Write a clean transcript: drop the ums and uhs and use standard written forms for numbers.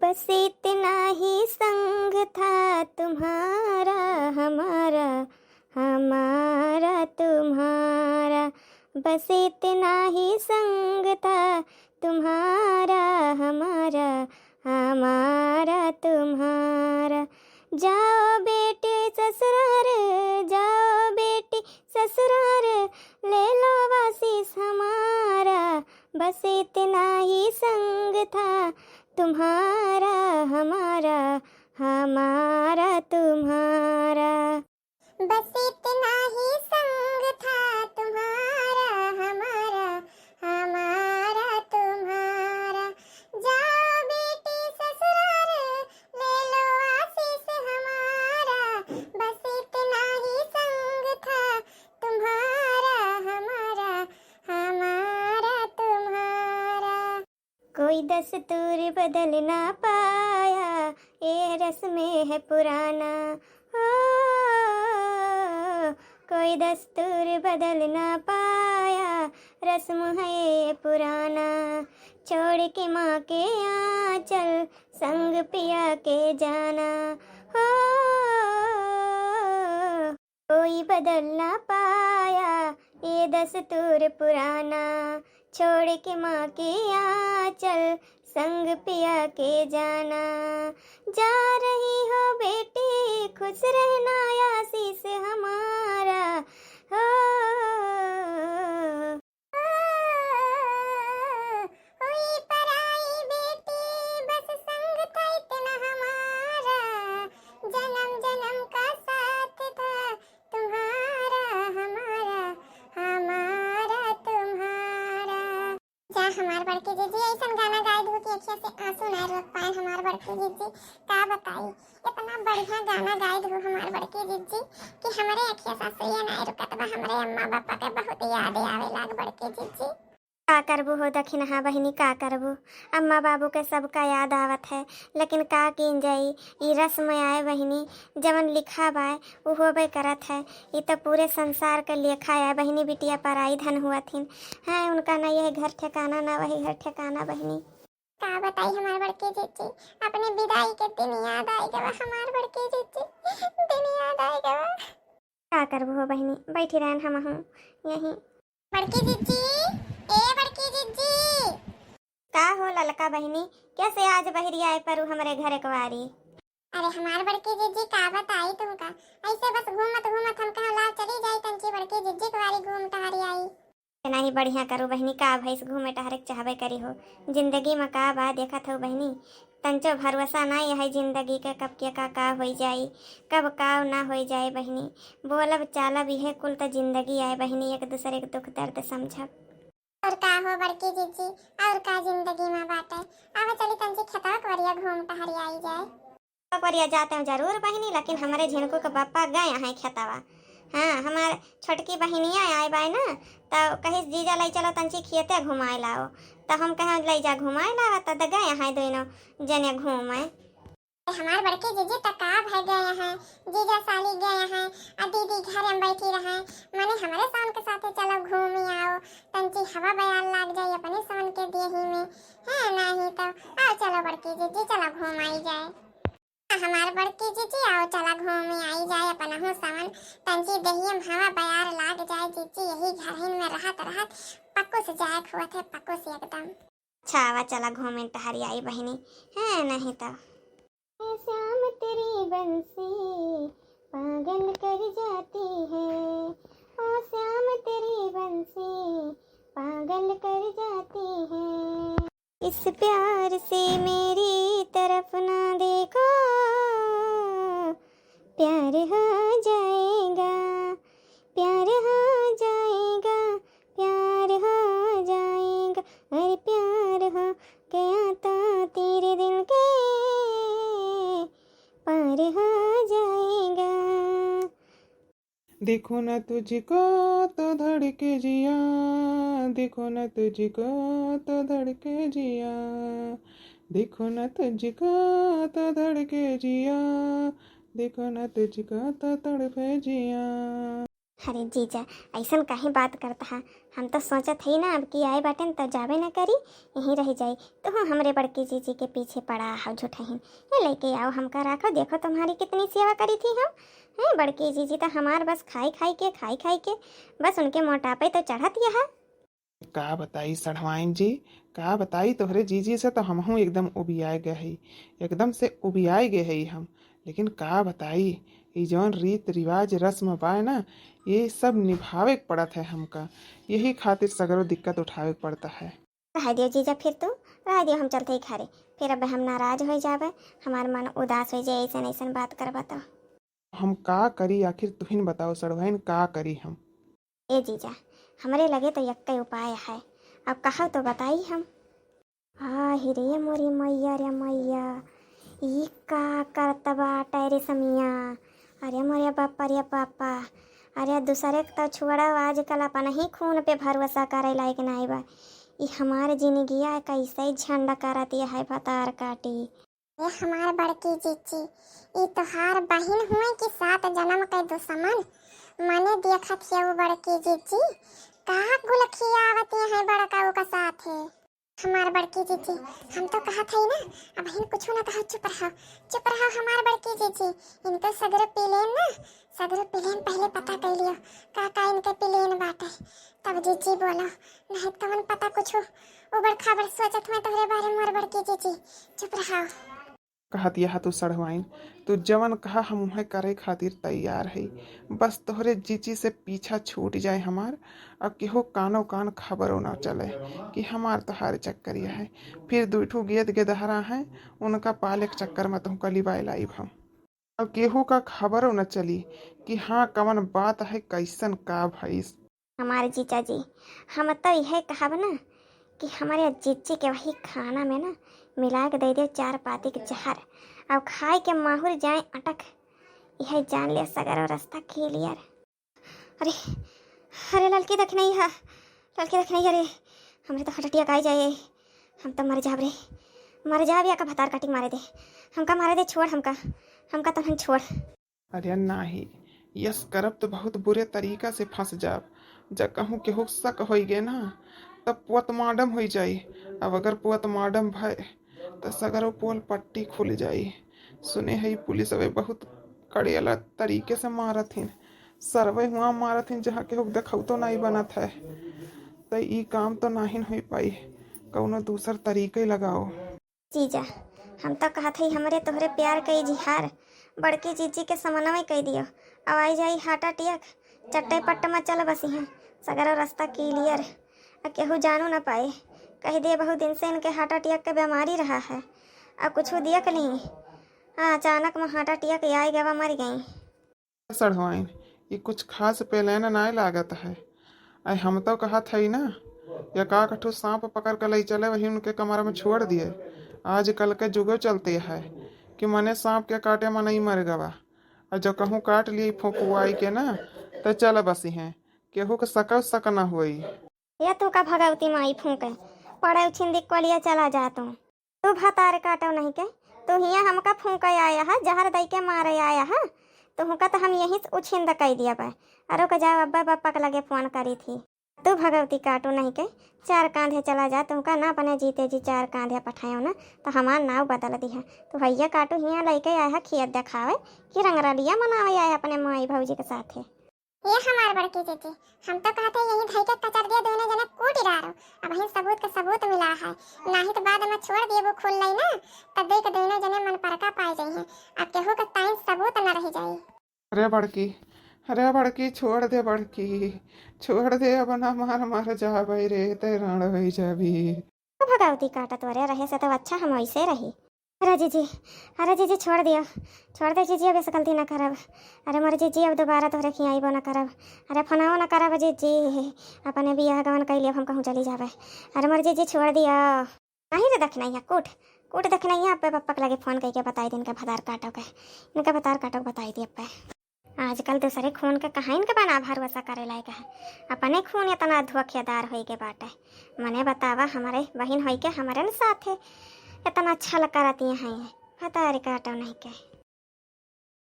बस इतना ही संग था तुम्हारा हमारा, हमारा तुम्हारा। बस इतना ही संग था तुम्हारा हमारा, हमारा तुम्हारा। जाओ बेटे ससुराल, जाओ बेटी ससुराल, ले लो वासिस हमारा। बस इतना ही संग था तुम्हारा हमारा, हमारा तुम्हारा। बस इतना ही संग था तुम्हारा हमारा, हमारा तुम्हारा। जाओ बेटी ससुराल, ले लो आशीष हमारा। बस इतना ही संग था तुम्हारा हमारा, हमारा तुम्हारा। कोई दस्तूर बदल ना पाया, ये रस्में है पुराना। हो कोई दस्तूर बदल ना पाया, रस्म है ये पुराना। छोड़ के माँ के आंचल, संग पिया के जाना। हो कोई बदल ना पाया, ये दस्तूर पुराना। छोड़ के माँ के आंचल, संग पिया के जाना। जा रही हो बेटी, खुश रहना आशीष हमारा। हो हुई पराई बेटी, बस संग था इतना हमारा। जन्म जन्म का साथ था तुम्हारा हमारा, हमारा तुम्हारा। जा हमार बड़की जीजी ऐसा गाना गाए दो कि अखिया से आंसू ना रोक पाए। हमार बड़की जीजी का बताई, इतना बढ़िया गाना गाए दो हमार बड़की जीजी कि हमारे अखिया से आंसू ना रुकत बा। हमारे अम्मा पापा के बहुत याद आवे लाग बड़की जीजी। का करबो हो दखिनहा बहिनी, का करबो। अम्मा बाबू के सबका याद आवत है, लेकिन का कीन जाई। ई रस्म आए बहिनी, जवन लिखा बाय वो होबे करत है। ये तो पूरे संसार के लेखा है बहिनी। बिटिया पराई धन हुआ थिन है, उनका ना यह घर ठिकाना ना वही घर ठिकाना बहिनी। का बताई हमार बड़की जीजी, अपने विदाई के दिन याद आएगा हमार बड़की जीजी, दिन याद आएगा। का करबो हो बहिनी, बैठी रहन हम यहीं। बड़की जीजी, ए बड़की जीजी। का हो ललका बहिनी, कैसे आज बहरी आए पर हमारे घर कवारी? अरे हमार बड़की जीजी का बताई तुमका, ऐसे बस घूमत घूमत हम कहां ला चली जाई तंची बड़की जीजी कवारी घूम टहरी आई। नहीं बढ़िया करो बहनी, का भैंस घूमे टहरे चाहबे करी हो। जिंदगी में का बा देखत हो बहनी, तंचो भरोसा ना है जिंदगी के कब के का हो जाई, कब का ना हो जाए बहनी। बोलब चालब यह कुल तो जिंदगी आए बहनी, एक दूसरे के दुख दर्द समझब। और का हो बड़की जीजी, और का जिंदगी में बाटे। आवे चली तंची खेतवा कवरिया घूम टहरी आई जाए। कवरिया जाते हैं जरूर बहनी, लेकिन हमारे झिनकू के पापा गए हैं खेतवा। हाँ हमारे छोटकी बहनिया आए बाय ना, तो कहीं जीजा लाई चलो तंची खेते घुमाए लाओ। तो हम कहें लाई जा घुमाए लाओ, तो गए हैं दोनों जने घूमे। हमार बड़की जीजी तक का भय गए हैं, जीजा साली गए हैं, आ दीदी घर में बैठी रहे। माने हमारे सान के साथे चलो घूम आओ, तंची हवा बयान लाग जाए अपने सान के देही में है। नहीं तो आओ चलो बड़की जीजी, चलो घूम आई जाए। हमार बड़की जीजी आओ चला घूम आई जाए अपना हो सावन, तंची देही में हवा बयार लाग जाए। जीजी यही घर में रहत रहत पक्को से जाए हुआ थे, पक्को से एकदम। अच्छा आवा चला घूमे टहरी आई बहनी है। नहीं तो श्याम तेरी बंसी पागल कर जाती है, ओ श्याम तेरी बंसी पागल कर जाती है। इस प्यार से मेरी तरफ ना देखो, प्यार हो जाएगा, प्यार हो जाएगा, प्यार हो जाएगा। अरे प्यार हो गया तो तेरे दिल के पार हो जाएगा। देखो न तुझको तो धड़के जिया, देखो न तुझको तो धड़के जिया, देखो न तुझको तो धड़के जिया, देखो न तुझको तो तड़पे जिया। अरे जीजा ऐसा कहीं बात करता है। हम तो सोचत ही ना अब कि आए बाटे तो जाबे ना करी, यहीं रह जाई। तो हाँ हमरे बड़की जीजी के पीछे पड़ा है झूठहीन। ये लेके आओ हमका राखो, देखो तुम्हारी कितनी सेवा करी थी हम। हैं बड़की जीजी तो हमार बस खाई खाई के बस उनके मोटापे तो चढ़त है। का बताई सढ़वाइन जी, का बताई तोहरे जीजी से तो हमहू एकदम उबियाए गए हई, एकदम से उबियाए गए हई हम। लेकिन का बताई ये जौन रीत रिवाज रस्म बा ना, ये सब निभावे के पड़त है हमका। यही खातिर सगरो दिक्कत उठावे के पड़ता है। रह दियो जीजा, फिर तू रह दियो, हम चलते ही खारे। फिर अब हम नाराज हो जावे, हमार मन उदास हो जाए ऐसा ऐसा बात करबा तो। हम का करी आखिर तुहिन बताओ सड़वाइन, का करी हम। ए जीजा हमरे लगे तो यक्का उपाय है, अब कहा तो बताई हम। रे मोरी मैया रे मैया, ई का करत बाटे रे समिया। अरे मोरे बापा रे पापा, अरे दूसरे तो छोड़ा, आजकल अपन ही खून पे भरोसा करे लायक नहीं बा। ई हमारे जिंदगिया कैसे झंडा करती है बतार काटी। ये हमार बड़की जीजी, ई तोहार बहन हुए कि 7 जन्म के दुश्मन। मने देखत है वो बड़की जीजी का गुलखिया आवती है बड़का का साथ है। हमार बड़की जीजी हम तो कहत है ना, अब हिन कुछ ना कहो, चुप रहो हमार बड़की जीजी। इनको सगरो पीलेन ना, सगरो पीलेन पहले पता कर लियो का इनके पीलेन बाटे, तब जीजी बोलो, नहीं तो मन पता कुछ उबड़ खाबड़ सोचत में तोहरे बारे में। बड़की जीजी चुप रहो। कहत यह तू सड़वाइन, तू जवन कहा हम उहे करे खातिर तैयार है। बस तोहरे जीजी से पीछा छूट जाए हमार, अब केहो कानो कान खबरों ना चले कि हमार तोहार चक्करिया है। फिर दुठू गेद गेदहरा है, उनका पाले के चक्कर में तुमका लिबाए लाइब हम। अब केहू का खबरों न चली कि हाँ कवन बात है, कैसन का भइस। हमारे जीजा जी हम तो यह कहब ना कि हमारे जीजी के वही खाना में ना मिला के दे दे 4 पाती के जहर, अब खाए के माहुर जाए अटक। यह जान ले सगर रास्ता क्लियर। अरे अरे लड़की देख नहीं है, लड़की देख नहीं। अरे हमरे तो हटटिया गाय जाए, हम तो मर जाब रे, मर जाब या का भतार काटी मारे दे, हमका मारे दे, छोड़ हमका तो हम छोड़। अरे नाही, यस करब तो बहुत बुरे तरीका से फंस जाब। जब कहूँ केहू शक हो गए ना तब पोतमार्डम हो जाई। अब अगर पोतमार्डम भय तो सगरो पोल पट्टी खुल जाई। सुने है पुलिस अबे बहुत कड़ेला तरीके से मारथिन, सरवे हुआ मारथिन जहाँ केहू देखौ तो नहीं बनत है। तो ई काम तो नहीं हो पाई, कौनो दूसर तरीके लगाओ। जीजा हम तो कहत हई हमरे तोहरे प्यार के इजहार बड़की जीजी के समन्वय कह दियो। अब आई जाई हाटा टियक चट्टे पट्ट में चल बसी हैं, सगरो रास्ता क्लियर, केहू जानू ना पाए। कह दिए बहुत दिन से इनके हाटा टियक के बीमारी रहा है, अब कुछ दिया कि नहीं। अचानक में हाटा टियक आई गवा मर गई। सड़वाइन ये कुछ खास पेलेना नहीं लागत है। आई हम तो कहत है ना, या का कठू सांप पकड़ कर ले चले वही उनके कमर में छोड़ दिए। आजकल के जुगो चलते है कि मने सांप के काटे में नहीं मर गवा, और जो कहूँ काट लिए फुफुआई के ना तो चल बसी हैं, केहू के शक न हुई। या तू का भगवती माई फूके पड़े छिंदी कोलिया चला जा तू भतार काटो नहीं के, तू हिया हमका फूक आया है, जहर दई के मारे आया है। तो का तो हम यहीं से उछिंद कह दिया बा, अरे का जाओ अब्बा पप्पा के लगे फोन करी थी। तू भगवती काटो नहीं के, 4 कांधे चला जा, तुमका ना बने जीते जी 4 कांधे पठायो ना तो हमार नाव बदल दी है। तो भैया काटो हिया लेके आया है खियत दिखावे कि रंगरलिया मनावे आया अपने माई भौजी के साथ है। ये हमार बड़की जीजी हम तो कहते यही धई के कचर दिया, दोनों जने कूट डारो। अब ही सबूत का सबूत मिला है, नहीं तो बाद में छोड़ दिए वो खुल लई ना, तब दे के दोनों जने मन परका पाए जाई हैं। अब केहू का टाइम सबूत न रह जाई। अरे बड़की छोड़ दे, बड़की छोड़ दे, अब ना मार जाबे रे ते रण हो जाबी। भगवती काटत वरे रहे से तो अच्छा हम वैसे रही। अरे जीजी छोड़ दे जीजी, अब ऐसा गलती ना करब। अरे मोर जीजी अब दोबारा तोहरे खियाइबो ना करब, अरे फोनाओ ना करब जीजी, अपने बियाह गवन कैलिए हम कहूँ चली जाबे। अरे मोर जीजी छोड़ दिया, नहीं रे देखना है कूट देखना है। अब पप्पा के लगे फोन करके बताई दी इनका भतार काटो के, इनका भतार काटो के बताई दी। अब आजकल दूसरे खून के कहाँ इनके बना भरोसा करे लायक है, अपने खून इतना धोखेदार हो के बाटे। मने बतावा हमारे बहन हो के हमारे साथ है इतना अच्छा करती हैं, भतार काटो नहीं के।